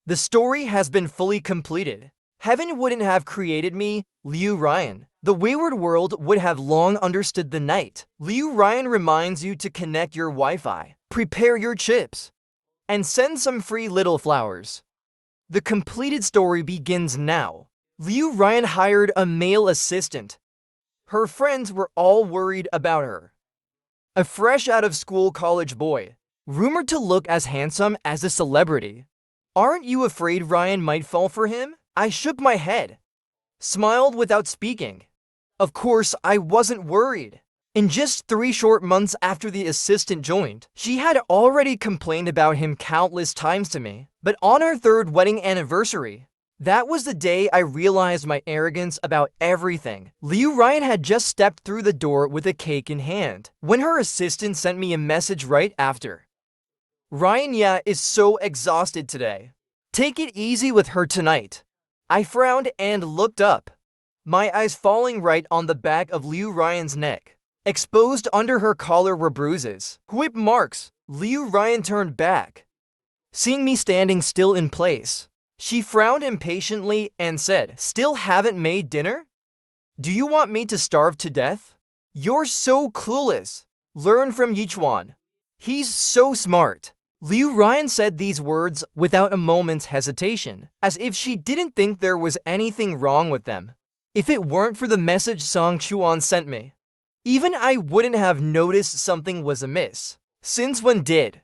The story has been fully completed. Heaven wouldn't have created me, Liu Ryan. The wayward world would have long understood the night. Liu Ryan reminds you to connect your Wi-Fi, prepare your chips, and send some free little flowers. The completed story begins now. Liu Ryan hired a male assistant. Her friends were all worried about her. A fresh out of school college boy, rumored to look as handsome as a celebrity. Aren't you afraid Ryan might fall for him? I shook my head, smiled without speaking. Of course, I wasn't worried. In just 3 short months after the assistant joined, she had already complained about him countless times to me. But on our 3rd wedding anniversary, that was the day I realized my arrogance about everything. Liu Ryan had just stepped through the door with a cake in hand when her assistant sent me a message right after. Ryan is so exhausted today. Take it easy with her tonight. I frowned and looked up, my eyes falling right on the back of Liu Ryan's neck. Exposed under her collar were bruises, whip marks. Liu Ryan turned back, seeing me standing still in place. She frowned impatiently and said, "Still haven't made dinner? Do you want me to starve to death? You're so clueless. Learn from Yichuan. He's so smart." Liu Ryan said these words without a moment's hesitation, as if she didn't think there was anything wrong with them. If it weren't for the message Song Chuan sent me, even I wouldn't have noticed something was amiss. Since when did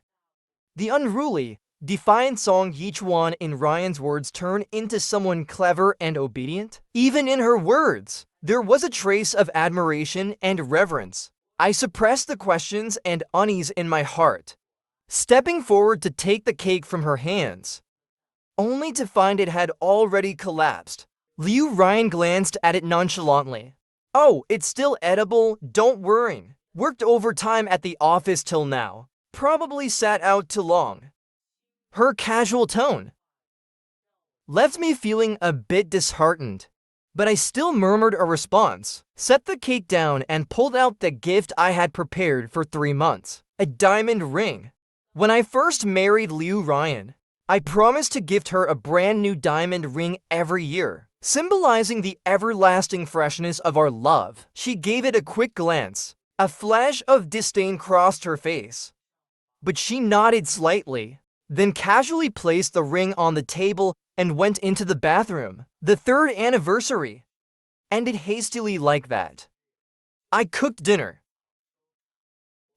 the unruly, defiant Song Yichuan in Ryan's words turn into someone clever and obedient? Even in her words, there was a trace of admiration and reverence. I suppressed the questions and unease in my heart, stepping forward to take the cake from her hands, only to find it had already collapsed. Liu Ryan glanced at it nonchalantly. "Oh, it's still edible, don't worry. Worked overtime at the office till now. Probably sat out too long." Her casual tone left me feeling a bit disheartened, but I still murmured a response, set the cake down, and pulled out the gift I had prepared for 3 months, a diamond ring. When I first married Liu Ryan, I promised to gift her a brand new diamond ring every year, symbolizing the everlasting freshness of our love. She gave it a quick glance. A flash of disdain crossed her face, but she nodded slightly, then casually placed the ring on the table and went into the bathroom. The 3rd anniversary ended hastily like that. I cooked dinner,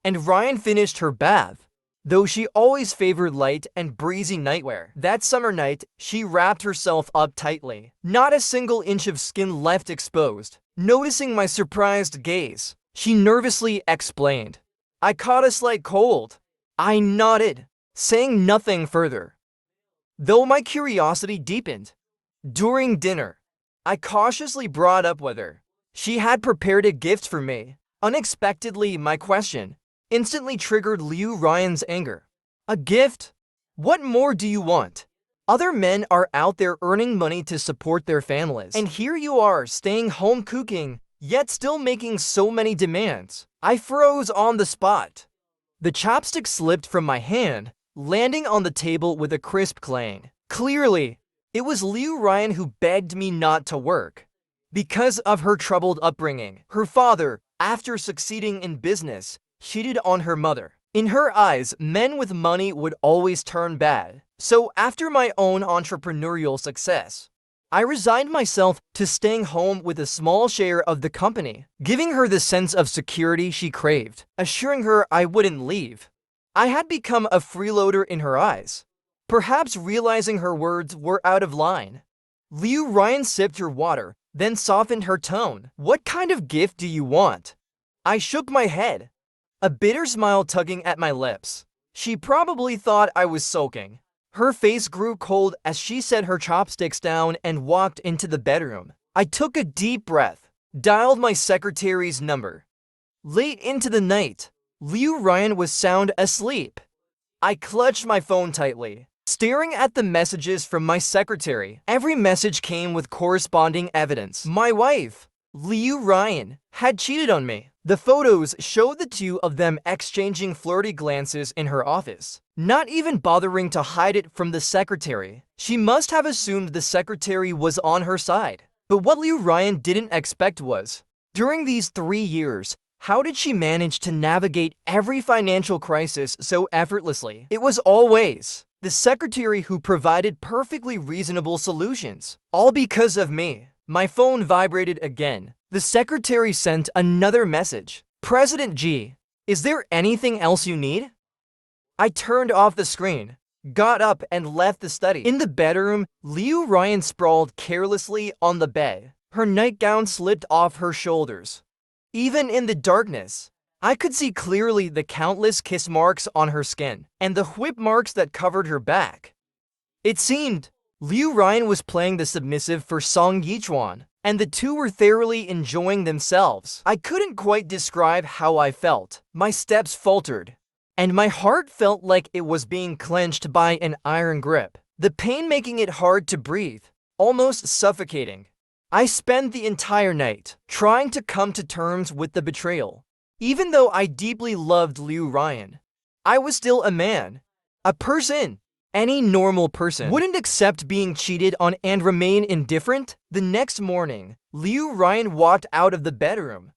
and Ryan finished her bath, though she always favored light and breezy nightwear. That summer night, she wrapped herself up tightly, not a single inch of skin left exposed. Noticing my surprised gaze, she nervously explained, "I caught a slight cold." I nodded, saying nothing further, though my curiosity deepened. During dinner, I cautiously brought up whether she had prepared a gift for me. Unexpectedly, my question instantly triggered Liu Ryan's anger. "A gift? What more do you want? Other men are out there earning money to support their families, and here you are staying home cooking, yet still making so many demands." I froze on the spot. The chopstick slipped from my hand, landing on the table with a crisp clang. Clearly, it was Liu Ryan who begged me not to work. Because of her troubled upbringing, her father, after succeeding in business, cheated on her mother. In her eyes, men with money would always turn bad. So after my own entrepreneurial success, I resigned myself to staying home with a small share of the company, giving her the sense of security she craved, assuring her I wouldn't leave. I had become a freeloader in her eyes, perhaps realizing her words were out of line. Liu Ryan sipped her water, then softened her tone. "What kind of gift do you want?" I shook my head, a bitter smile tugging at my lips. She probably thought I was sulking. Her face grew cold as she set her chopsticks down and walked into the bedroom. I took a deep breath, dialed my secretary's number. Late into the night, Liu Ryan was sound asleep. I clutched my phone tightly, staring at the messages from my secretary. Every message came with corresponding evidence. My wife, Liu Ryan, had cheated on me. The photos showed the two of them exchanging flirty glances in her office, not even bothering to hide it from the secretary. She must have assumed the secretary was on her side. But what Liu Ryan didn't expect was, during these 3 years, how did she manage to navigate every financial crisis so effortlessly? It was always the secretary who provided perfectly reasonable solutions. All because of me. My phone vibrated again. The secretary sent another message. President G, is there anything else you need? I turned off the screen, got up, and left the study. In the bedroom, Liu Ryan sprawled carelessly on the bed. Her nightgown slipped off her shoulders. Even in the darkness, I could see clearly the countless kiss marks on her skin and the whip marks that covered her back. It seemed Liu Ryan was playing the submissive for Song Yichuan, and the two were thoroughly enjoying themselves. I couldn't quite describe how I felt. My steps faltered, and my heart felt like it was being clenched by an iron grip, the pain making it hard to breathe, almost suffocating. I spent the entire night trying to come to terms with the betrayal. Even though I deeply loved Liu Ryan, I was still a man, a person. Any normal person wouldn't accept being cheated on and remain indifferent. The next morning, Liu Ryan walked out of the bedroom.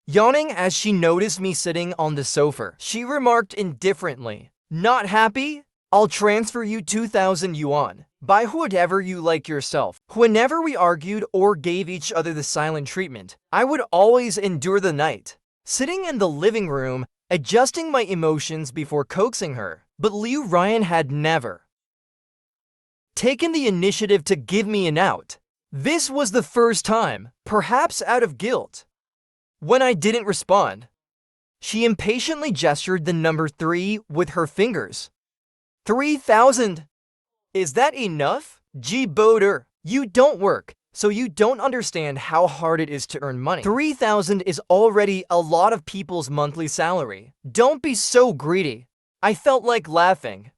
Yawning as she noticed me sitting on the sofa, she remarked indifferently, "Not happy? I'll transfer you 2,000 yuan. Buy whatever you like yourself." Whenever we argued or gave each other the silent treatment, I would always endure the night, sitting in the living room, adjusting my emotions before coaxing her. But Liu Ryan had never taken the initiative to give me an out. This was the first time, perhaps out of guilt. When I didn't respond, she impatiently gestured the number 3 with her fingers. 3,000. Is that enough? G Boater, you don't work, so you don't understand how hard it is to earn money. 3,000 is already a lot of people's monthly salary. Don't be so greedy. I felt like laughing.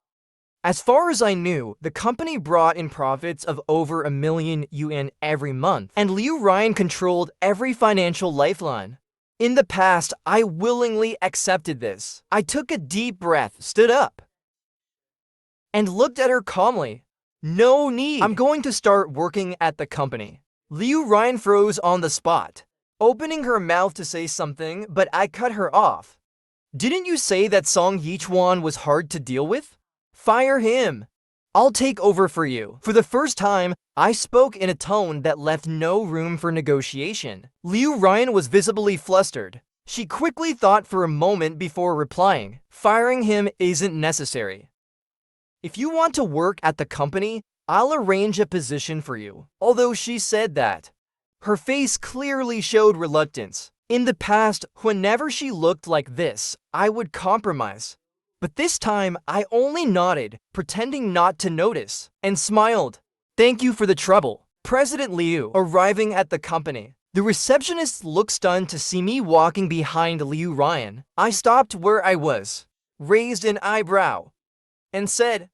As far as I knew, the company brought in profits of over 1 million yuan every month, and Liu Ryan controlled every financial lifeline. In the past, I willingly accepted this. I took a deep breath, stood up, and looked at her calmly. No need. I'm going to start working at the company. Liu Ryan froze on the spot, opening her mouth to say something, but I cut her off. Didn't you say that Song Yichuan was hard to deal with? Fire him. I'll take over for you. For the first time, I spoke in a tone that left no room for negotiation. Liu Ryan was visibly flustered. She quickly thought for a moment before replying. Firing him isn't necessary. If you want to work at the company, I'll arrange a position for you. Although she said that, her face clearly showed reluctance. In the past, whenever she looked like this, I would compromise. But this time, I only nodded, pretending not to notice, and smiled. Thank you for the trouble. President Liu, arriving at the company. The receptionist looked stunned to see me walking behind Liu Ryan. I stopped where I was, raised an eyebrow, and said,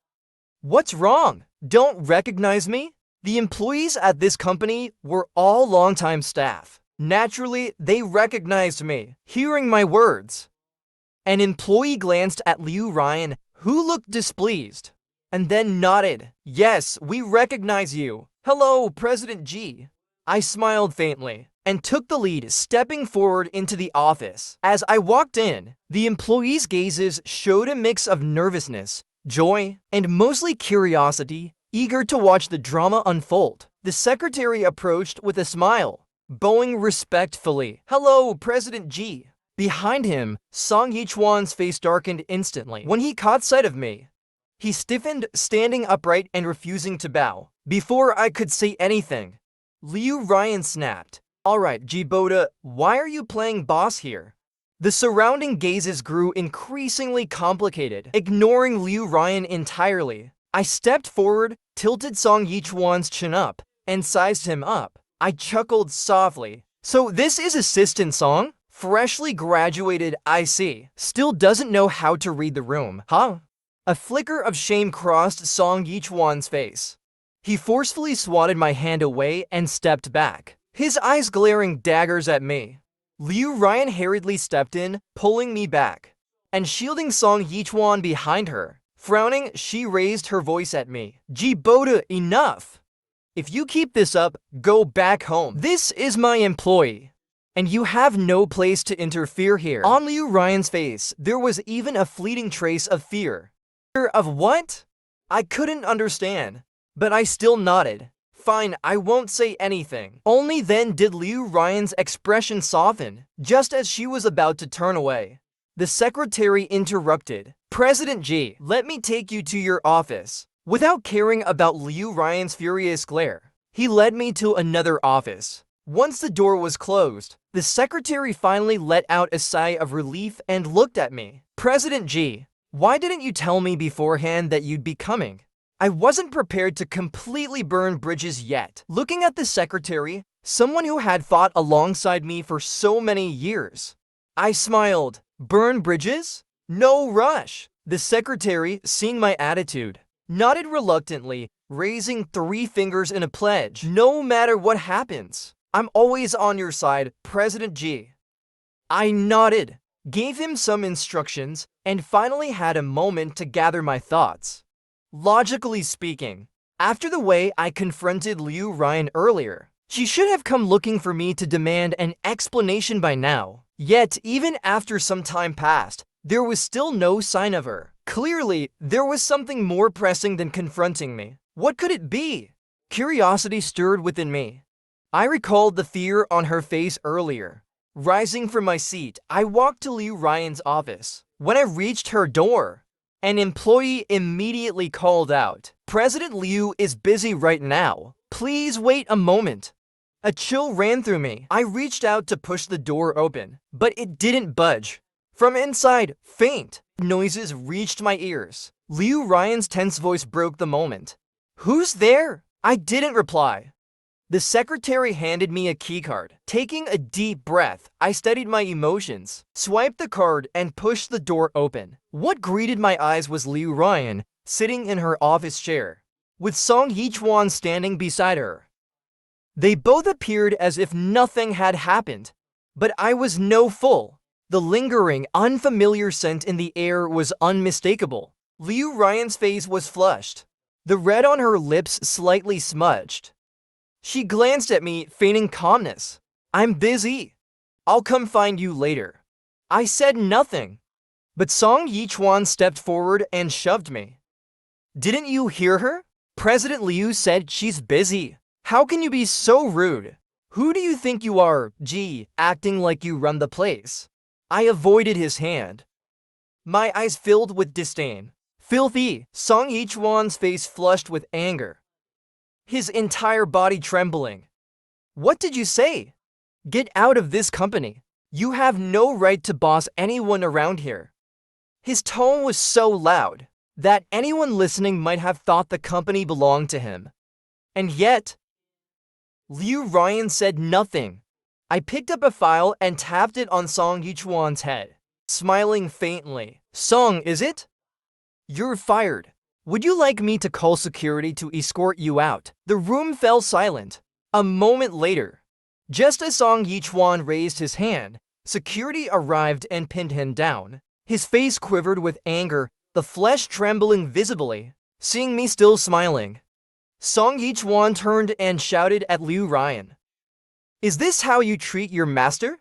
"What's wrong? Don't recognize me?" The employees at this company were all longtime staff. Naturally, they recognized me, hearing my words. An employee glanced at Liu Ryan, who looked displeased, and then nodded. "Yes, we recognize you. Hello, President G." I smiled faintly and took the lead, stepping forward into the office. As I walked in, the employees' gazes showed a mix of nervousness, joy, and mostly curiosity, eager to watch the drama unfold. The secretary approached with a smile, bowing respectfully. "Hello, President G." Behind him, Song Yichuan's face darkened instantly. When he caught sight of me, he stiffened, standing upright and refusing to bow. Before I could say anything, Liu Ryan snapped. "Alright, Jiboda, why are you playing boss here?" The surrounding gazes grew increasingly complicated, ignoring Liu Ryan entirely. I stepped forward, tilted Song Yichuan's chin up, and sized him up. I chuckled softly. "So this is Assistant Song? Freshly graduated, I see. Still doesn't know how to read the room, huh?" A flicker of shame crossed Song Yichuan's face. He forcefully swatted my hand away and stepped back, his eyes glaring daggers at me. Liu Ryan hurriedly stepped in, pulling me back, and shielding Song Yichuan behind her. Frowning, she raised her voice at me. Ji Boda, enough! If you keep this up, go back home. This is my employee, and you have no place to interfere here. On Liu Ryan's face, there was even a fleeting trace of fear. Fear of what? I couldn't understand, but I still nodded. Fine, I won't say anything. Only then did Liu Ryan's expression soften, just as she was about to turn away. The secretary interrupted. President Ji, let me take you to your office. Without caring about Liu Ryan's furious glare, he led me to another office. Once the door was closed, the secretary finally let out a sigh of relief and looked at me. President Ji, why didn't you tell me beforehand that you'd be coming? I wasn't prepared to completely burn bridges yet. Looking at the secretary, someone who had fought alongside me for so many years, I smiled. Burn bridges? No rush. The secretary, seeing my attitude, nodded reluctantly, raising 3 fingers in a pledge. No matter what happens, I'm always on your side, President Ji. I nodded, gave him some instructions, and finally had a moment to gather my thoughts. Logically speaking, after the way I confronted Liu Ryan earlier, she should have come looking for me to demand an explanation by now. Yet, even after some time passed, there was still no sign of her. Clearly, there was something more pressing than confronting me. What could it be? Curiosity stirred within me. I recalled the fear on her face earlier. Rising from my seat, I walked to Liu Ryan's office. When I reached her door, an employee immediately called out, President Liu is busy right now. Please wait a moment. A chill ran through me. I reached out to push the door open, but it didn't budge. From inside, faint noises reached my ears. Liu Ryan's tense voice broke the moment. Who's there? I didn't reply. The secretary handed me a keycard. Taking a deep breath, I steadied my emotions, swiped the card, and pushed the door open. What greeted my eyes was Liu Ryan, sitting in her office chair, with Song Yichuan standing beside her. They both appeared as if nothing had happened, but I was no fool. The lingering, unfamiliar scent in the air was unmistakable. Liu Ryan's face was flushed, the red on her lips slightly smudged. She glanced at me, feigning calmness. I'm busy. I'll come find you later. I said nothing, but Song Yichuan stepped forward and shoved me. Didn't you hear her? President Liu said she's busy. How can you be so rude? Who do you think you are, Ji, acting like you run the place? I avoided his hand. My eyes filled with disdain. Filthy! Song Yichuan's face flushed with anger, his entire body trembling. What did you say? Get out of this company. You have no right to boss anyone around here. His tone was so loud that anyone listening might have thought the company belonged to him. And yet, Liu Ryan said nothing. I picked up a file and tapped it on Song Yichuan's head, smiling faintly. Song, is it? You're fired. Would you like me to call security to escort you out? The room fell silent. A moment later, just as Song Yichuan raised his hand, security arrived and pinned him down. His face quivered with anger, the flesh trembling visibly. Seeing me still smiling, Song Yichuan turned and shouted at Liu Ryan. Is this how you treat your master?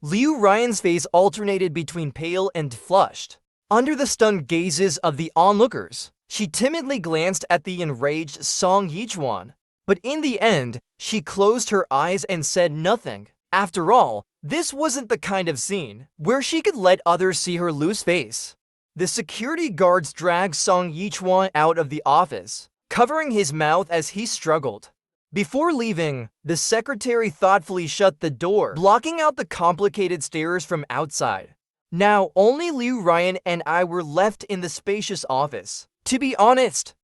Liu Ryan's face alternated between pale and flushed. Under the stunned gazes of the onlookers, she timidly glanced at the enraged Song Yichuan. But in the end, she closed her eyes and said nothing. After all, this wasn't the kind of scene where she could let others see her loose face. The security guards dragged Song Yichuan out of the office, covering his mouth as he struggled. Before leaving, the secretary thoughtfully shut the door, blocking out the complicated stares from outside. Now, only Liu Ryan and I were left in the spacious office. To be honest,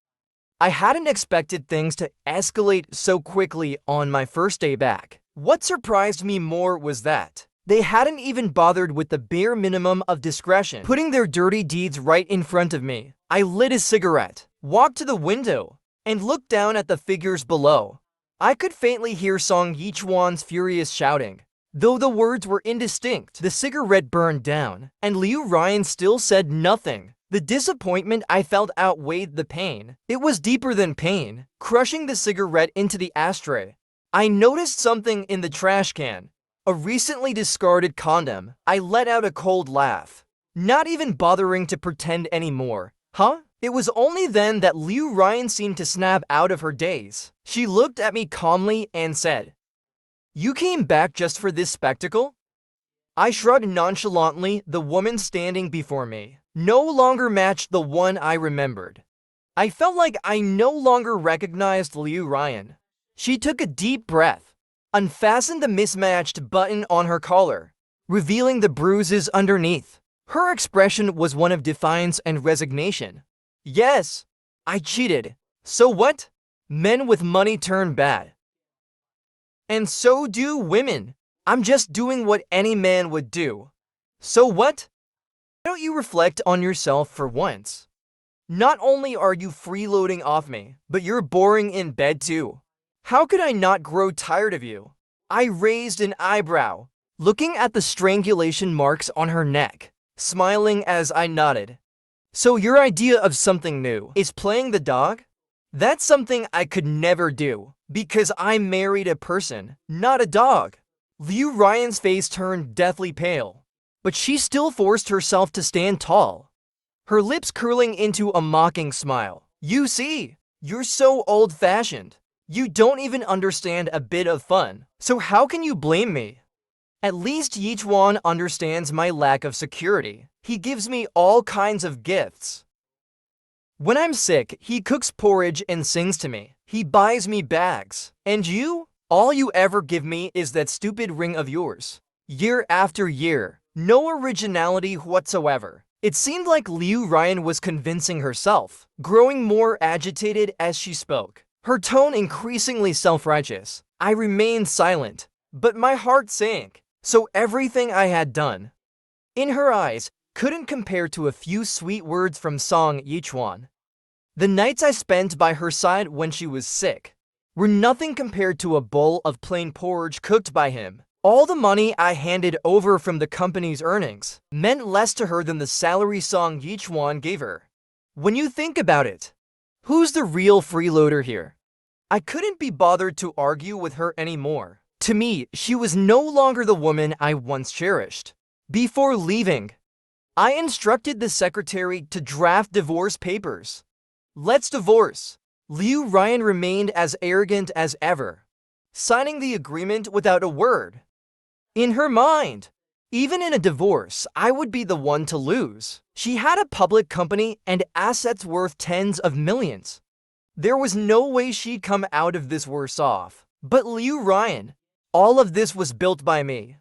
I hadn't expected things to escalate so quickly on my first day back. What surprised me more was that they hadn't even bothered with the bare minimum of discretion, putting their dirty deeds right in front of me. I lit a cigarette, walked to the window, and looked down at the figures below. I could faintly hear Song Yichuan's furious shouting. Though the words were indistinct, the cigarette burned down, and Liu Ryan still said nothing. The disappointment I felt outweighed the pain. It was deeper than pain, crushing the cigarette into the ashtray. I noticed something in the trash can. A recently discarded condom. I let out a cold laugh, not even bothering to pretend anymore. Huh? It was only then that Liu Ryan seemed to snap out of her daze. She looked at me calmly and said, "You came back just for this spectacle?" I shrugged nonchalantly. The woman standing before me no longer matched the one I remembered. I felt like I no longer recognized Liu Ryan. She took a deep breath, unfastened the mismatched button on her collar, revealing the bruises underneath. Her expression was one of defiance and resignation. Yes, I cheated. So what? Men with money turn bad. And so do women. I'm just doing what any man would do. So what? Why don't you reflect on yourself for once? Not only are you freeloading off me, but you're boring in bed too. How could I not grow tired of you? I raised an eyebrow, looking at the strangulation marks on her neck, smiling as I nodded. So your idea of something new is playing the dog? That's something I could never do, because I married a person, not a dog. Liu Ryan's face turned deathly pale, but she still forced herself to stand tall, her lips curling into a mocking smile. You see, you're so old-fashioned. You don't even understand a bit of fun, so how can you blame me? At least Yichuan understands my lack of security. He gives me all kinds of gifts. When I'm sick, he cooks porridge and sings to me. He buys me bags. And you? All you ever give me is that stupid ring of yours. Year after year, no originality whatsoever. It seemed like Liu Ryan was convincing herself, growing more agitated as she spoke, her tone increasingly self-righteous. I remained silent, but my heart sank. So everything I had done, in her eyes, couldn't compare to a few sweet words from Song Yichuan. The nights I spent by her side when she was sick were nothing compared to a bowl of plain porridge cooked by him. All the money I handed over from the company's earnings meant less to her than the salary Song Yichuan gave her. When you think about it, who's the real freeloader here? I couldn't be bothered to argue with her anymore. To me, she was no longer the woman I once cherished. Before leaving, I instructed the secretary to draft divorce papers. Let's divorce. Liu Ryan remained as arrogant as ever, signing the agreement without a word. In her mind, even in a divorce, I would be the one to lose. She had a public company and assets worth tens of millions. There was no way she'd come out of this worse off. But Liu Ryan, all of this was built by me.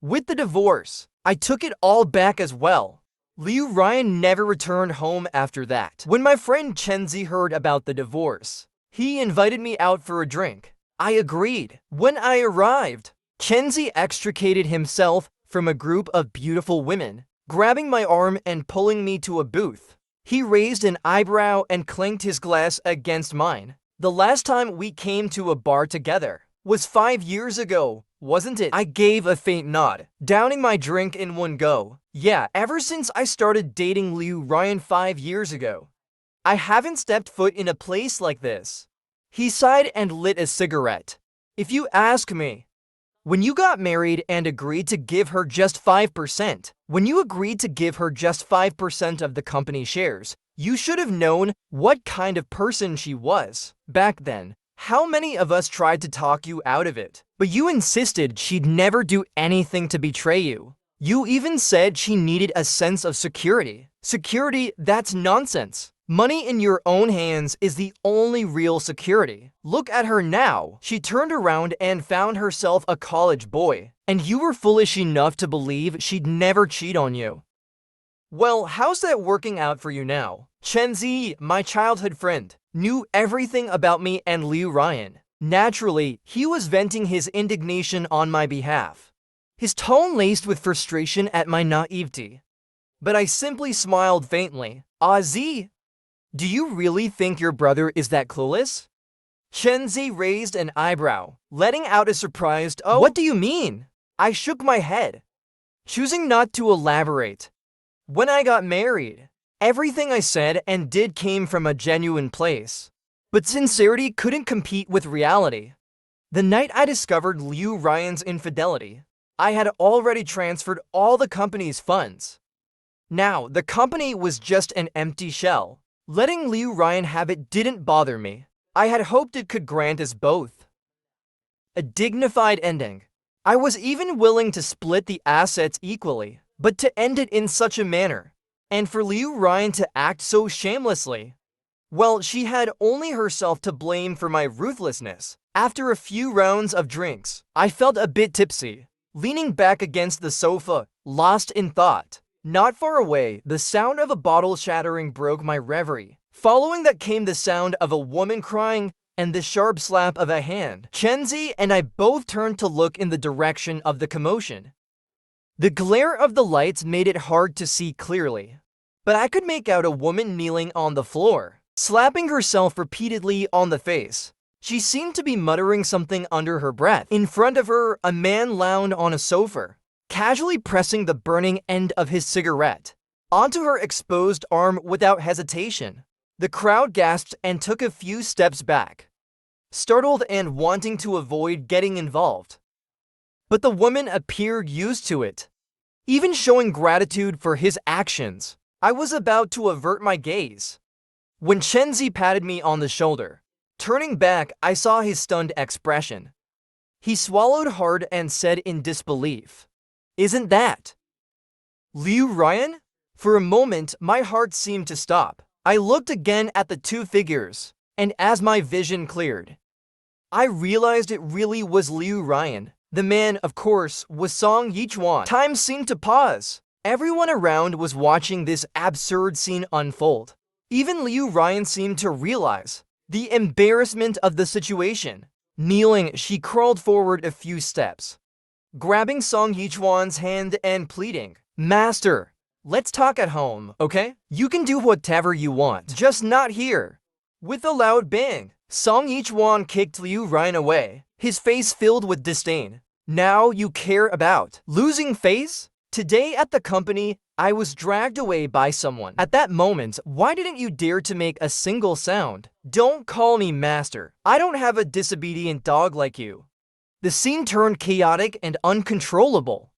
With the divorce, I took it all back as well. Liu Ryan never returned home after that. When my friend Chenzi heard about the divorce, he invited me out for a drink. I agreed. When I arrived, Chenzi extricated himself from a group of beautiful women, grabbing my arm and pulling me to a booth. He raised an eyebrow and clanked his glass against mine. The last time we came to a bar together was 5 years ago, wasn't it? I gave a faint nod, downing my drink in one go. Yeah, ever since I started dating Liu Ryan 5 years ago, I haven't stepped foot in a place like this. He sighed and lit a cigarette. If you ask me, when you got married and agreed to give her just 5%, when you agreed to give her just 5% of the company shares, you should have known what kind of person she was. Back then, how many of us tried to talk you out of it? But you insisted she'd never do anything to betray you. You even said she needed a sense of security. Security, that's nonsense. Money in your own hands is the only real security. Look at her now. She turned around and found herself a college boy. And you were foolish enough to believe she'd never cheat on you. Well, how's that working out for you now? Chenzi, my childhood friend, knew everything about me and Liu Ryan. Naturally, he was venting his indignation on my behalf, his tone laced with frustration at my naivety. But I simply smiled faintly. Z, do you really think your brother is that clueless? Chenzi raised an eyebrow, letting out a surprised, "Oh, what do you mean?" I shook my head, choosing not to elaborate. When I got married, everything I said and did came from a genuine place. But sincerity couldn't compete with reality. The night I discovered Liu Ryan's infidelity, I had already transferred all the company's funds. Now, the company was just an empty shell. Letting Liu Ryan have it didn't bother me. I had hoped it could grant us both a dignified ending. I was even willing to split the assets equally, but to end it in such a manner, and for Liu Ryan to act so shamelessly, well, she had only herself to blame for my ruthlessness. After a few rounds of drinks, I felt a bit tipsy, leaning back against the sofa, lost in thought. Not far away, the sound of a bottle shattering broke my reverie. Following that came the sound of a woman crying and the sharp slap of a hand. Chenzi and I both turned to look in the direction of the commotion. The glare of the lights made it hard to see clearly, but I could make out a woman kneeling on the floor, slapping herself repeatedly on the face. She seemed to be muttering something under her breath. In front of her, a man lounged on a sofa, casually pressing the burning end of his cigarette onto her exposed arm without hesitation. The crowd gasped and took a few steps back, startled and wanting to avoid getting involved. But the woman appeared used to it, even showing gratitude for his actions. I was about to avert my gaze when Chenzi patted me on the shoulder. Turning back, I saw his stunned expression. He swallowed hard and said in disbelief, "Isn't that Liu Ryan?" For a moment, my heart seemed to stop. I looked again at the two figures, and as my vision cleared, I realized it really was Liu Ryan. The man, of course, was Song Yichuan. Time seemed to pause. Everyone around was watching this absurd scene unfold. Even Liu Ryan seemed to realize the embarrassment of the situation. Kneeling, she crawled forward a few steps, grabbing Song Yichuan's hand and pleading, "Master, let's talk at home, okay? You can do whatever you want, just not here." With a loud bang, Song Yichuan kicked Liu Ryan away, his face filled with disdain. "Now you care about losing face?" Today at the company, I was dragged away by someone. At that moment, why didn't you dare to make a single sound? Don't call me master. I don't have a disobedient dog like you. The scene turned chaotic and uncontrollable.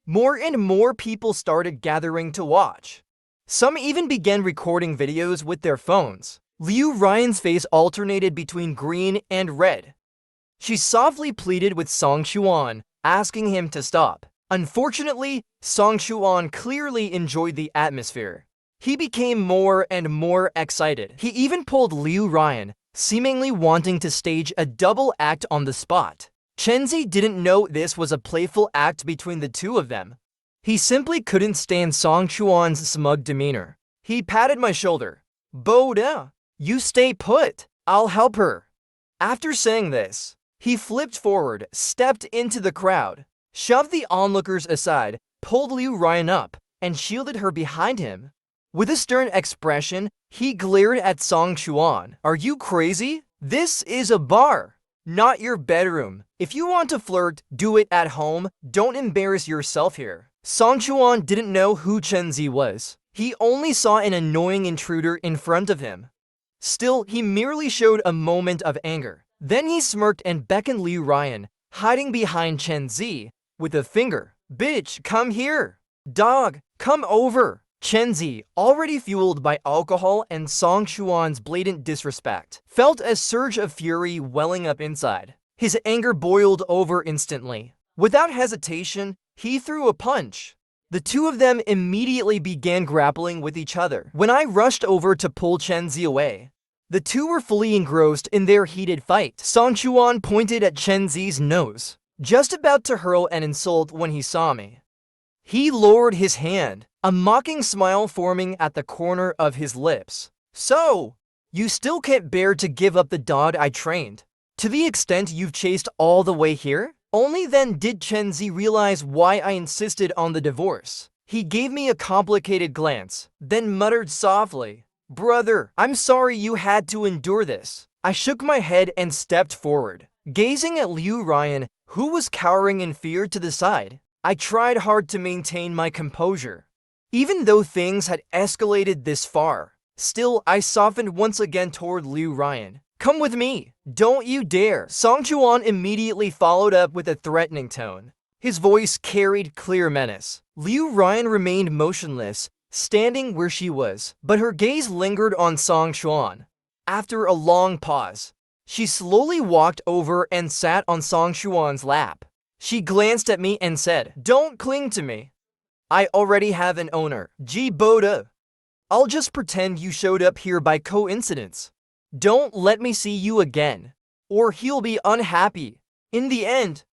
More and more people started gathering to watch. Some even began recording videos with their phones. Liu Ryan's face alternated between green and red. She softly pleaded with Song Chuan, asking him to stop. Unfortunately, Song Chuan clearly enjoyed the atmosphere. He became more and more excited. He even pulled Liu Ryan, seemingly wanting to stage a double act on the spot. Chenzi didn't know this was a playful act between the two of them. He simply couldn't stand Song Chuan's smug demeanor. He patted my shoulder. "Boda, you stay put. I'll help her." After saying this, he flipped forward, stepped into the crowd, shoved the onlookers aside, pulled Liu Ryan up, and shielded her behind him. With a stern expression, he glared at Song Chuan. "Are you crazy? This is a bar, not your bedroom. If you want to flirt, do it at home. Don't embarrass yourself here." Song Chuan didn't know who Chenzi was. He only saw an annoying intruder in front of him. Still, he merely showed a moment of anger. Then he smirked and beckoned Liu Ryan, hiding behind Chenzi, with a finger. "Bitch, come here. Dog, come over." Chenzi, already fueled by alcohol and Song Chuan's blatant disrespect, felt a surge of fury welling up inside. His anger boiled over instantly. Without hesitation, he threw a punch. The two of them immediately began grappling with each other. When I rushed over to pull Chenzi away, the two were fully engrossed in their heated fight. Song Chuan pointed at Chenzi's nose, just about to hurl an insult when he saw me. He lowered his hand, a mocking smile forming at the corner of his lips. "So, you still can't bear to give up the dog I trained, to the extent you've chased all the way here?" Only then did Chenzi realize why I insisted on the divorce. He gave me a complicated glance, then muttered softly, "Brother, I'm sorry you had to endure this. I shook my head and stepped forward, gazing at Liu Ryan, who was cowering in fear to the side. I tried hard to maintain my composure. Even though things had escalated this far, still I softened once again toward Liu Ryan. "Come with me. Don't you dare." Song Chuan immediately followed up with a threatening tone. His voice carried clear menace. Liu Ryan remained motionless, standing where she was, but her gaze lingered on Song Chuan. After a long pause, she slowly walked over and sat on Song Chuan's lap. She glanced at me and said, "Don't cling to me. I already have an owner, Ji Boda. I'll just pretend you showed up here by coincidence. Don't let me see you again, or he'll be unhappy." In the end,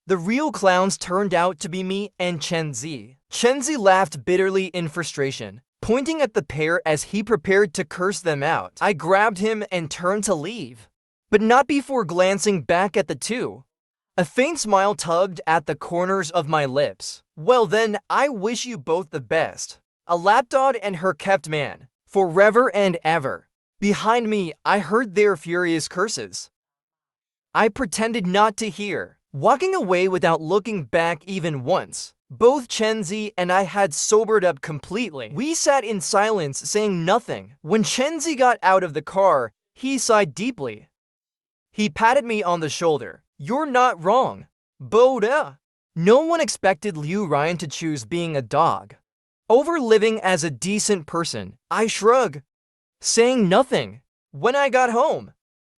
the real clowns turned out to be me and Chen Zi. Chen Zi laughed bitterly in frustration, pointing at the pair as he prepared to curse them out. I grabbed him and turned to leave, but not before glancing back at the two. A faint smile tugged at the corners of my lips. "Well then, I wish you both the best. A lapdog and her kept man, forever and ever." Behind me, I heard their furious curses. I pretended not to hear, walking away without looking back even once. Both Chen Zi and I had sobered up completely. We sat in silence, saying nothing. When Chen Zi got out of the car, he sighed deeply. He patted me on the shoulder. "You're not wrong, Boda." No one expected Liu Ryan to choose being a dog over living as a decent person. I shrugged, saying nothing. When I got home,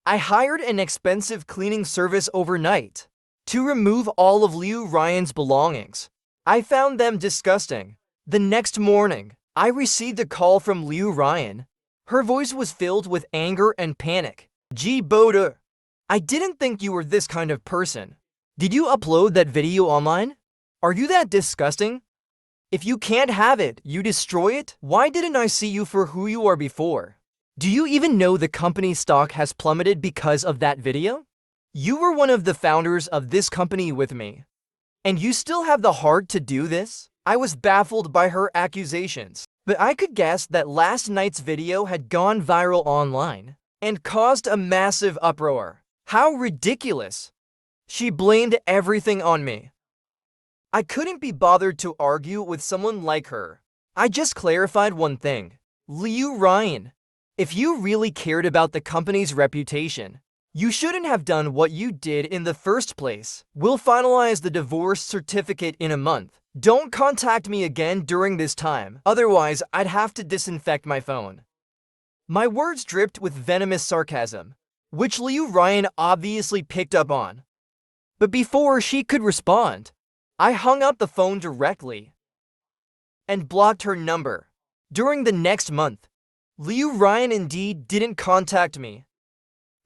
I hired an expensive cleaning service overnight to remove all of Liu Ryan's belongings. I found them disgusting. The next morning, I received a call from Liu Ryan. Her voice was filled with anger and panic. "Ji Boda, I didn't think you were this kind of person. Did you upload that video online? Are you that disgusting? If you can't have it, you destroy it? Why didn't I see you for who you are before? Do you even know the company's stock has plummeted because of that video? You were one of the founders of this company with me, and you still have the heart to do this?" I was baffled by her accusations, but I could guess that last night's video had gone viral online and caused a massive uproar. How ridiculous! She blamed everything on me. I couldn't be bothered to argue with someone like her. I just clarified one thing. "Liu Ryan, if you really cared about the company's reputation, you shouldn't have done what you did in the first place. We'll finalize the divorce certificate in a month. Don't contact me again during this time, otherwise I'd have to disinfect my phone." My words dripped with venomous sarcasm, which Liu Ryan obviously picked up on. But before she could respond, I hung up the phone directly and blocked her number. During the next month, Liu Ryan indeed didn't contact me.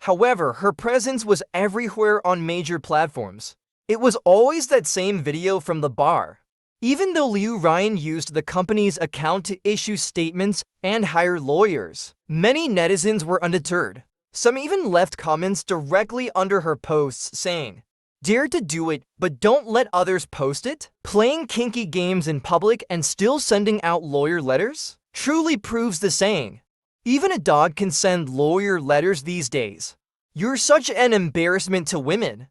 However, her presence was everywhere on major platforms. It was always that same video from the bar. Even though Liu Ryan used the company's account to issue statements and hire lawyers, many netizens were undeterred. Some even left comments directly under her posts saying, "Dare to do it, but don't let others post it? Playing kinky games in public and still sending out lawyer letters? Truly proves the saying, even a dog can send lawyer letters these days. You're such an embarrassment to women.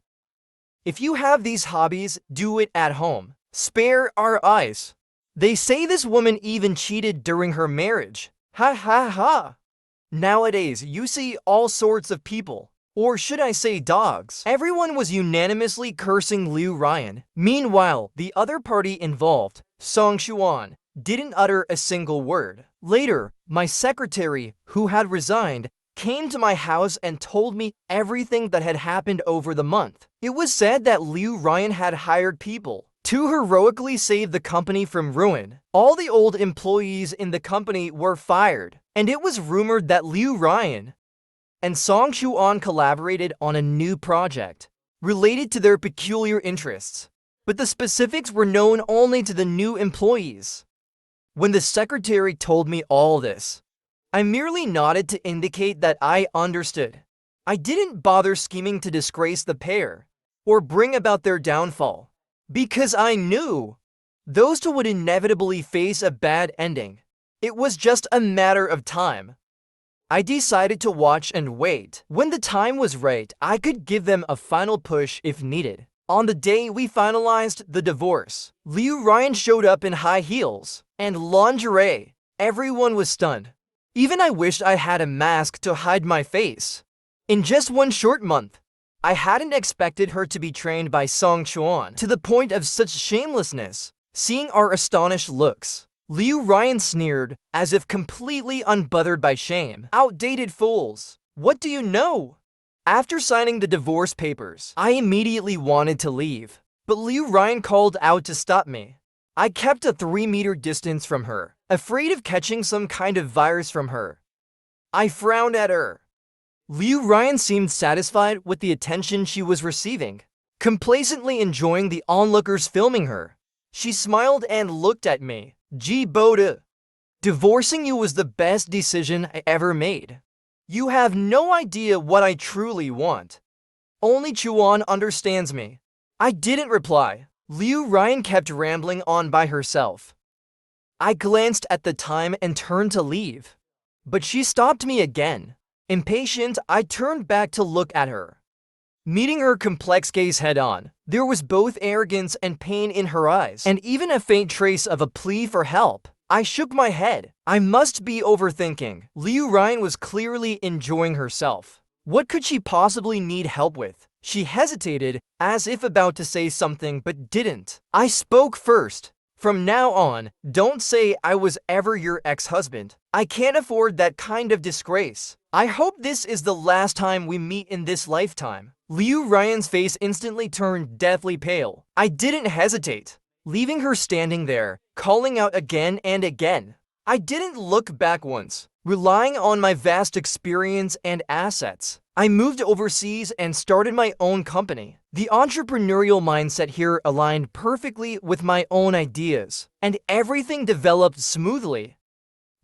If you have these hobbies, do it at home. Spare our eyes. They say this woman even cheated during her marriage. Ha ha ha. Nowadays, you see all sorts of people, or should I say dogs." Everyone was unanimously cursing Liu Ryan. Meanwhile, the other party involved, Song Chuan, didn't utter a single word. Later, my secretary, who had resigned, came to my house and told me everything that had happened over the month. It was said that Liu Ryan had hired people to heroically save the company from ruin. All the old employees in the company were fired, and it was rumored that Liu Ryan and Song Chuan collaborated on a new project related to their peculiar interests, but the specifics were known only to the new employees. When the secretary told me all this, I merely nodded to indicate that I understood. I didn't bother scheming to disgrace the pair or bring about their downfall, because I knew those two would inevitably face a bad ending. It was just a matter of time. I decided to watch and wait. When the time was right, I could give them a final push if needed. On the day we finalized the divorce, Liu Ryan showed up in high heels and lingerie. Everyone was stunned. Even I wished I had a mask to hide my face. In just one short month, I hadn't expected her to be trained by Song Chuan to the point of such shamelessness. Seeing our astonished looks, Liu Ryan sneered, as if completely unbothered by shame. Outdated fools. What do you know? After signing the divorce papers, I immediately wanted to leave, but Liu Ryan called out to stop me. I kept a 3-meter distance from her, afraid of catching some kind of virus from her. I frowned at her. Liu Ryan seemed satisfied with the attention she was receiving, complacently enjoying the onlookers filming her. She smiled and looked at me. Ji Boda. Divorcing you was the best decision I ever made. You have no idea what I truly want. Only Chuan understands me. I didn't reply. Liu Ryan kept rambling on by herself. I glanced at the time and turned to leave, but she stopped me again. Impatient, I turned back to look at her. Meeting her complex gaze head-on, there was both arrogance and pain in her eyes, and even a faint trace of a plea for help. I shook my head. I must be overthinking. Liu Ryan was clearly enjoying herself. What could she possibly need help with? She hesitated, as if about to say something but didn't. I spoke first. From now on, don't say I was ever your ex-husband. I can't afford that kind of disgrace. I hope this is the last time we meet in this lifetime. Liu Ryan's face instantly turned deathly pale. I didn't hesitate, leaving her standing there, calling out again and again. I didn't look back once. Relying on my vast experience and assets, I moved overseas and started my own company. The entrepreneurial mindset here aligned perfectly with my own ideas, and everything developed smoothly.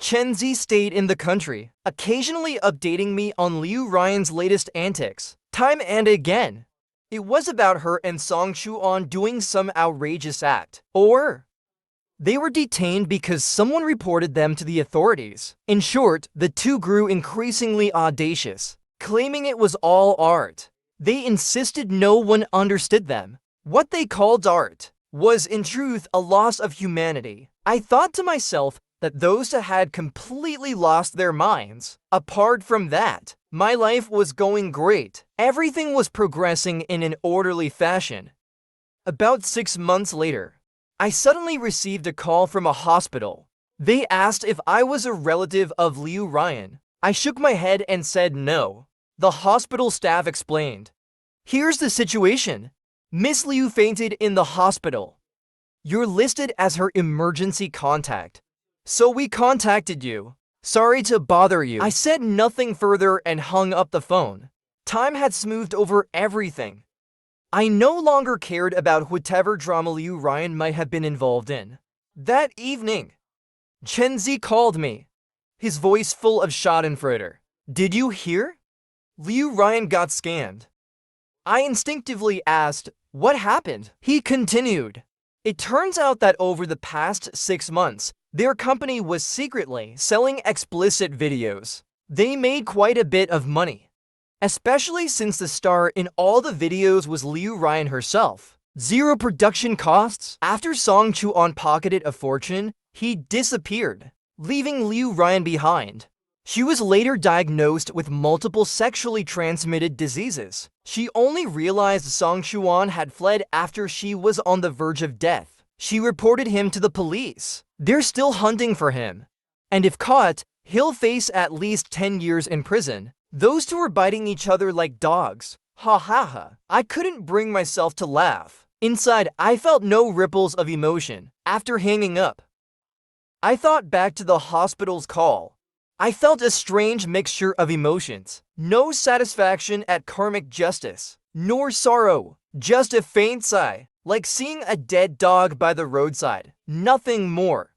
Chen Zi stayed in the country, occasionally updating me on Liu Ryan's latest antics. Time and again, it was about her and Song Chuan doing some outrageous act, or they were detained because someone reported them to the authorities. In short, the two grew increasingly audacious, claiming it was all art. They insisted no one understood them. What they called art was, in truth, a loss of humanity. I thought to myself that those who had completely lost their minds. Apart from that, my life was going great. Everything was progressing in an orderly fashion. About 6 months later, I suddenly received a call from a hospital. They asked if I was a relative of Liu Ryan. I shook my head and said no. The hospital staff explained. Here's the situation. Miss Liu fainted in the hospital. You're listed as her emergency contact, so we contacted you. Sorry to bother you. I said nothing further and hung up the phone. Time had smoothed over everything. I no longer cared about whatever drama Liu Ryan might have been involved in. That evening, Chen Zi called me, his voice full of schadenfreude. Did you hear? Liu Ryan got scanned. I instinctively asked, what happened? He continued. It turns out that over the past 6 months, their company was secretly selling explicit videos. They made quite a bit of money, especially since the star in all the videos was Liu Ryan herself. Zero production costs. After Song Chuan pocketed a fortune, he disappeared, leaving Liu Ryan behind. She was later diagnosed with multiple sexually transmitted diseases. She only realized Song Chuan had fled after she was on the verge of death. She reported him to the police. They're still hunting for him, and if caught, he'll face at least 10 years in prison. Those two were biting each other like dogs. Ha ha ha. I couldn't bring myself to laugh. Inside, I felt no ripples of emotion. After hanging up, I thought back to the hospital's call. I felt a strange mixture of emotions. No satisfaction at karmic justice, nor sorrow, just a faint sigh, like seeing a dead dog by the roadside. Nothing more.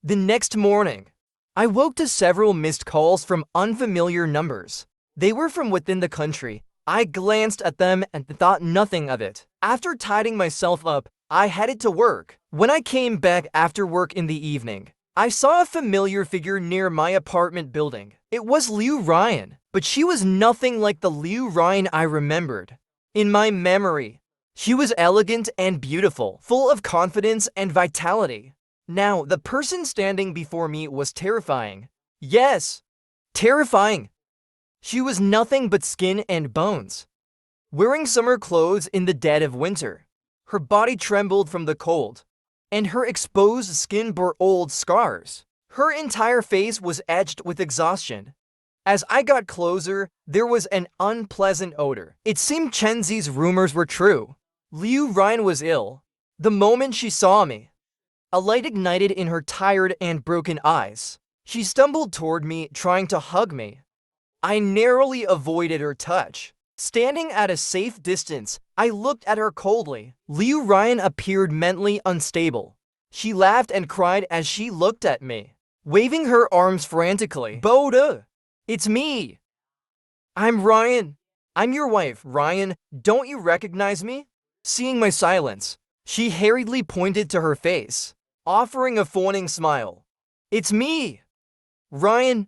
The next morning, I woke to several missed calls from unfamiliar numbers. They were from within the country. I glanced at them and thought nothing of it. After tidying myself up, I headed to work. When I came back after work in the evening, I saw a familiar figure near my apartment building. It was Liu Ryan, but she was nothing like the Liu Ryan I remembered. In my memory, she was elegant and beautiful, full of confidence and vitality. Now, the person standing before me was terrifying. Yes, terrifying. She was nothing but skin and bones, wearing summer clothes in the dead of winter. Her body trembled from the cold, and her exposed skin bore old scars. Her entire face was etched with exhaustion. As I got closer, there was an unpleasant odor. It seemed Chenzi's rumors were true. Liu Ryan was ill. The moment she saw me, a light ignited in her tired and broken eyes. She stumbled toward me, trying to hug me. I narrowly avoided her touch. Standing at a safe distance, I looked at her coldly. Liu Ryan appeared mentally unstable. She laughed and cried as she looked at me, waving her arms frantically. Boda! It's me! I'm Ryan. I'm your wife, Ryan. Don't you recognize me? Seeing my silence, she hurriedly pointed to her face, offering a fawning smile. It's me! Ryan!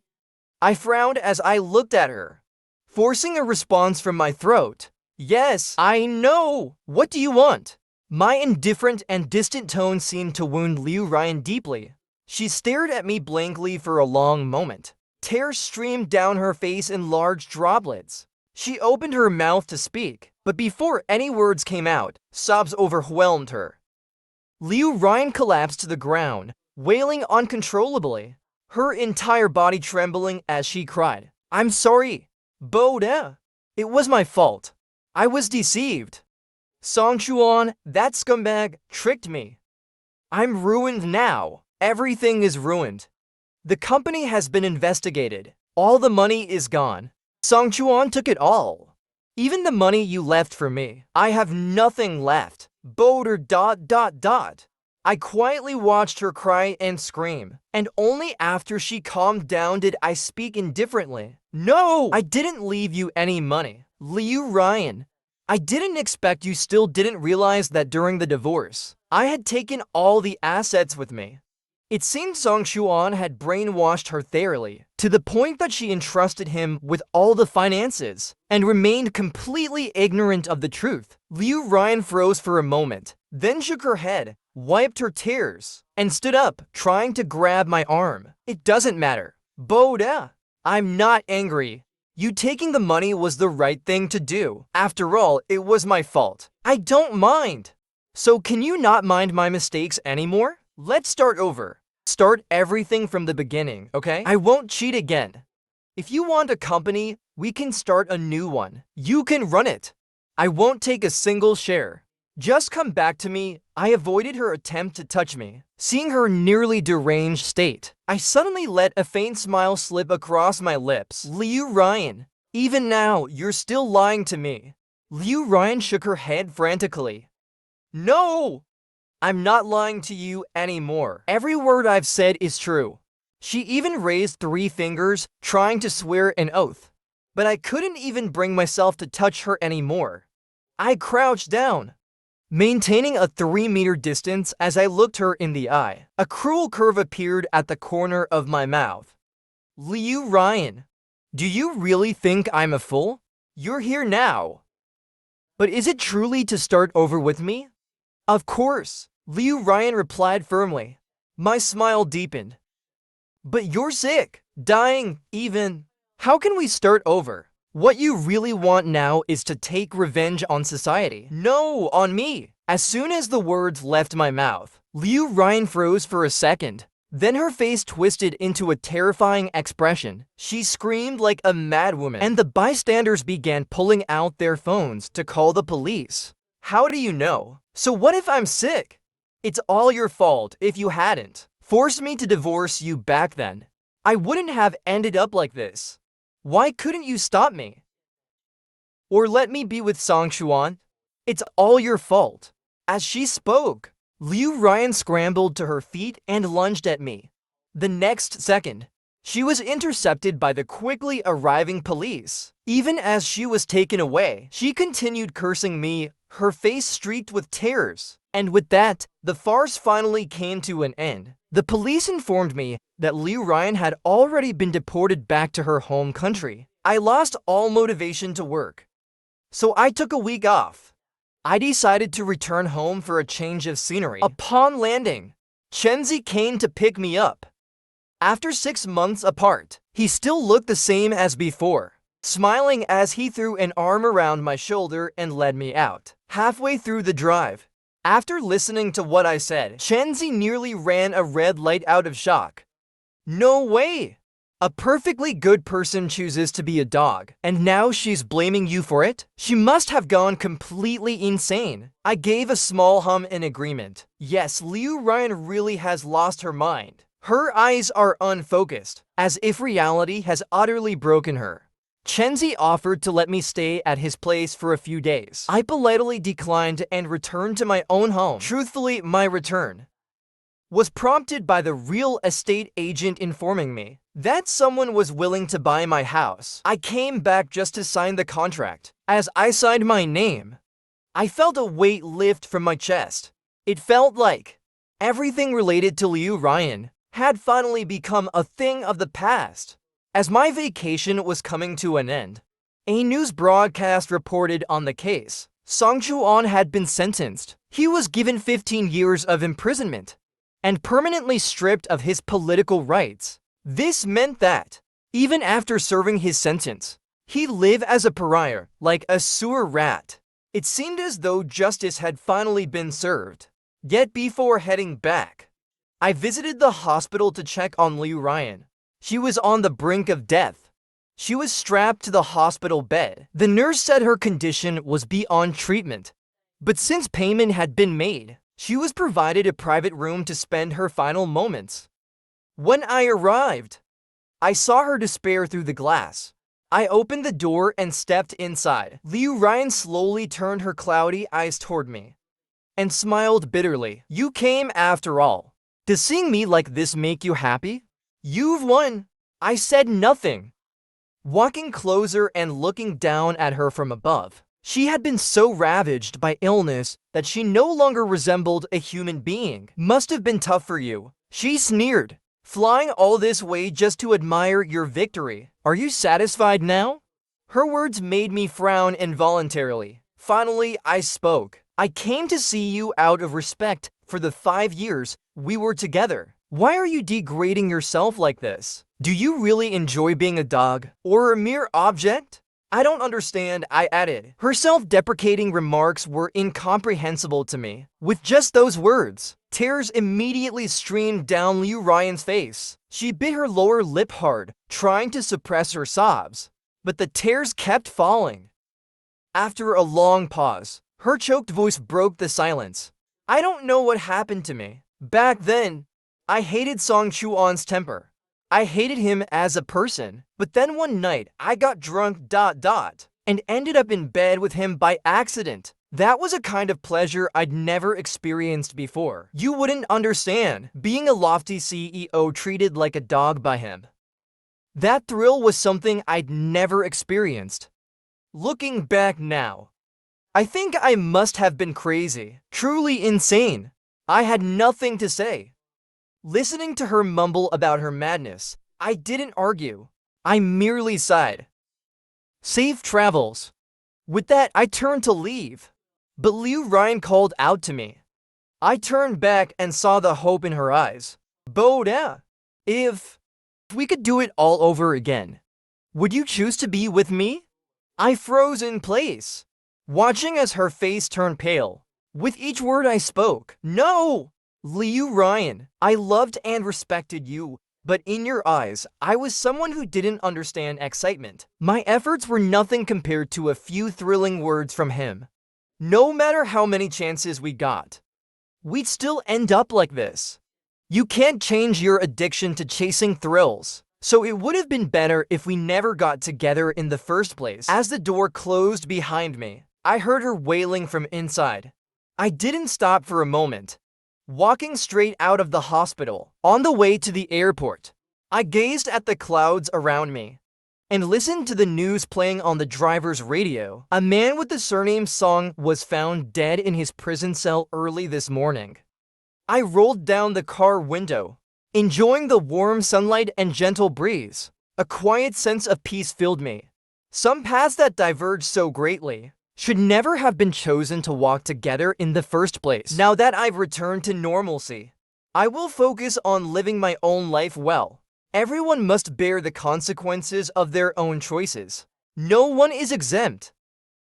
I frowned as I looked at her, forcing a response from my throat. Yes, I know! What do you want? My indifferent and distant tone seemed to wound Liu Ryan deeply. She stared at me blankly for a long moment. Tears streamed down her face in large droplets. She opened her mouth to speak, but before any words came out, sobs overwhelmed her. Liu Ryan collapsed to the ground, wailing uncontrollably, her entire body trembling as she cried. I'm sorry, Boda. It was my fault. I was deceived. Song Chuan, that scumbag, tricked me. I'm ruined now. Everything is ruined. The company has been investigated. All the money is gone. Song Chuan took it all. Even the money you left for me. I have nothing left. Boda ... I quietly watched her cry and scream, and only after she calmed down did I speak indifferently. No! I didn't leave you any money. Liu Ryan, I didn't expect you still didn't realize that during the divorce, I had taken all the assets with me. It seemed Song Chuan had brainwashed her thoroughly, to the point that she entrusted him with all the finances, and remained completely ignorant of the truth. Liu Ryan froze for a moment, then shook her head, wiped her tears, and stood up, trying to grab my arm. It doesn't matter. Boda, I'm not angry. You taking the money was the right thing to do. After all, it was my fault. I don't mind. So can you not mind my mistakes anymore? Let's start over. Start everything from the beginning, okay? I won't cheat again. If you want a company, we can start a new one. You can run it. I won't take a single share. Just come back to me. I avoided her attempt to touch me. Seeing her nearly deranged state, I suddenly let a faint smile slip across my lips. Liu Ryan, even now, you're still lying to me. Liu Ryan shook her head frantically. No! I'm not lying to you anymore. Every word I've said is true. She even raised 3 fingers, trying to swear an oath. But I couldn't even bring myself to touch her anymore. I crouched down, maintaining a 3-meter distance as I looked her in the eye. A cruel curve appeared at the corner of my mouth. Liu Ryan, do you really think I'm a fool? You're here now. But is it truly to start over with me? Of course, Liu Ryan replied firmly. My smile deepened. But you're sick, dying, even. How can we start over? What you really want now is to take revenge on society. No, on me. As soon as the words left my mouth, Liu Ryan froze for a second. Then her face twisted into a terrifying expression. She screamed like a madwoman, and the bystanders began pulling out their phones to call the police. How do you know? So what if I'm sick? It's all your fault if you hadn't forced me to divorce you back then. I wouldn't have ended up like this. Why couldn't you stop me? Or let me be with Song Chuan? It's all your fault. As she spoke, Liu Ryan scrambled to her feet and lunged at me. The next second, she was intercepted by the quickly arriving police. Even as she was taken away, she continued cursing me, her face streaked with tears. And with that, the farce finally came to an end. The police informed me that Liu Ryan had already been deported back to her home country. I lost all motivation to work, so I took a week off. I decided to return home for a change of scenery. Upon landing, Chenzi came to pick me up. After 6 months apart, he still looked the same as before, smiling as he threw an arm around my shoulder and led me out. Halfway through the drive, after listening to what I said, Chenzi nearly ran a red light out of shock. No way! A perfectly good person chooses to be a dog, and now she's blaming you for it? She must have gone completely insane. I gave a small hum in agreement. Yes, Liu Ryan really has lost her mind. Her eyes are unfocused, as if reality has utterly broken her. Chenzi offered to let me stay at his place for a few days. I politely declined and returned to my own home. Truthfully, my return was prompted by the real estate agent informing me that someone was willing to buy my house. I came back just to sign the contract. As I signed my name, I felt a weight lift from my chest. It felt like everything related to Liu Ryan had finally become a thing of the past. As my vacation was coming to an end, a news broadcast reported on the case. Song Chuan had been sentenced. He was given 15 years of imprisonment and permanently stripped of his political rights. This meant that, even after serving his sentence, he lived as a pariah, like a sewer rat. It seemed as though justice had finally been served. Yet before heading back, I visited the hospital to check on Liu Ryan. She was on the brink of death. She was strapped to the hospital bed. The nurse said her condition was beyond treatment, but since payment had been made, she was provided a private room to spend her final moments. When I arrived, I saw her despair through the glass. I opened the door and stepped inside. Liu Ryan slowly turned her cloudy eyes toward me and smiled bitterly. You came after all. Does seeing me like this make you happy? You've won. I said nothing. Walking closer and looking down at her from above, she had been so ravaged by illness that she no longer resembled a human being. Must have been tough for you, she sneered. Flying all this way just to admire your victory. Are you satisfied now? Her words made me frown involuntarily. Finally, I spoke. I came to see you out of respect for the 5 years we were together. Why are you degrading yourself like this? Do you really enjoy being a dog or a mere object? I don't understand, I added. Her self-deprecating remarks were incomprehensible to me. With just those words, tears immediately streamed down Liu Ryan's face. She bit her lower lip hard, trying to suppress her sobs, but the tears kept falling. After a long pause, her choked voice broke the silence. I don't know what happened to me. Back then, I hated Song Chuan's temper. I hated him as a person, but then one night I got drunk ... and ended up in bed with him by accident. That was a kind of pleasure I'd never experienced before. You wouldn't understand, being a lofty CEO treated like a dog by him. That thrill was something I'd never experienced. Looking back now, I think I must have been crazy, truly insane. I had nothing to say. Listening to her mumble about her madness, I didn't argue. I merely sighed. Safe travels. With that, I turned to leave, but Liu Ryan called out to me. I turned back and saw the hope in her eyes. Boda, if we could do it all over again, would you choose to be with me? I froze in place, watching as her face turned pale. With each word I spoke, no! Liu Ryan, I loved and respected you, but in your eyes, I was someone who didn't understand excitement. My efforts were nothing compared to a few thrilling words from him. No matter how many chances we got, we'd still end up like this. You can't change your addiction to chasing thrills, so it would have been better if we never got together in the first place. As the door closed behind me, I heard her wailing from inside. I didn't stop for a moment. Walking straight out of the hospital, on the way to the airport, I gazed at the clouds around me and listened to the news playing on the driver's radio. A man with the surname Song was found dead in his prison cell early this morning. I rolled down the car window, enjoying the warm sunlight and gentle breeze. A quiet sense of peace filled me. Some paths that diverge so greatly should never have been chosen to walk together in the first place. Now that I've returned to normalcy, I will focus on living my own life well. Everyone must bear the consequences of their own choices. No one is exempt.